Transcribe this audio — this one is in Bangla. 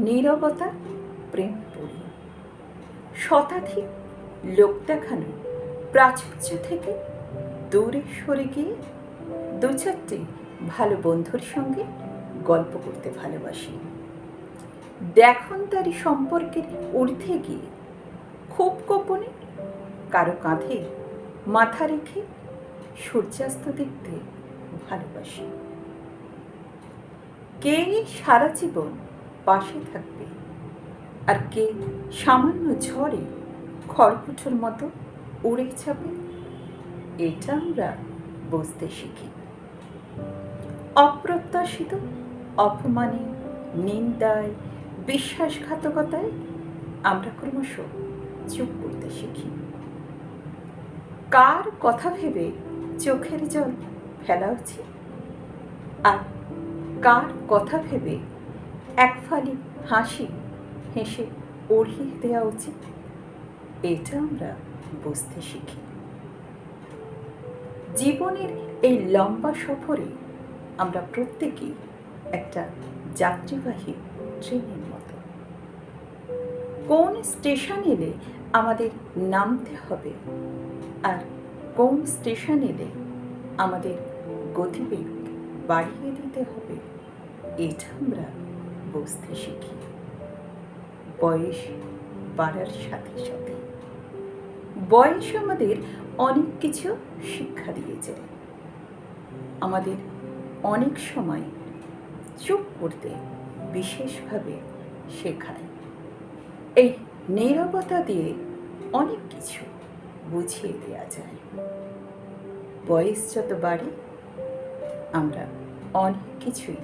নীরবতা প্রেম পড়ি, শতাধিক লোক দেখানো প্রাচুর্য থেকে দূরে সরে গিয়ে দু চারটে ভালো বন্ধুর সঙ্গে গল্প করতে ভালোবাসি। দেখনদারি সম্পর্কের ঊর্ধ্বে গিয়ে খুব গোপনে কারো কাঁধে মাথা রেখে সূর্যাস্ত দেখতে ভালোবাসি। কে সারা জীবন পাশে থাকবে আর কে সামান্য ঝড়ে খড়কুটোর মতো উড়ে যাবে, এটা আমরা বুঝতে শিখি। অপ্রত্যাশিত অপমানে, নিন্দায়, বিশ্বাসঘাতকতায় আমরা ক্রমশ চুপ করতে শিখি। কার কথা ভেবে চোখের জল ফেলা উচিত আর কার কথা ভেবে এক ফালি হাসি হেসে উড়িয়ে দেওয়া উচিত, এটা আমরা বুঝতে শিখি। জীবনের এই লম্বা সফরে আমরা প্রত্যেকেই একটা যাত্রীবাহী ট্রেনের মতো। কোন স্টেশন এলে আমাদের নামতে হবে আর কোন স্টেশন এলে আমাদের গতিবেগ বাড়িয়ে দিতে হবে, এটা আমরা বুঝতে শিখি। বয়স বাড়ার সাথে সাথে বয়স আমাদের অনেক কিছু শিক্ষা দিয়ে যায়, আমাদের অনেক সময় চুপ করতে বিশেষভাবে শেখায়। এই নীরবতা দিয়ে অনেক কিছু বুঝিয়ে দেওয়া যায়। বয়স যত বাড়ে আমরা অনেক কিছুই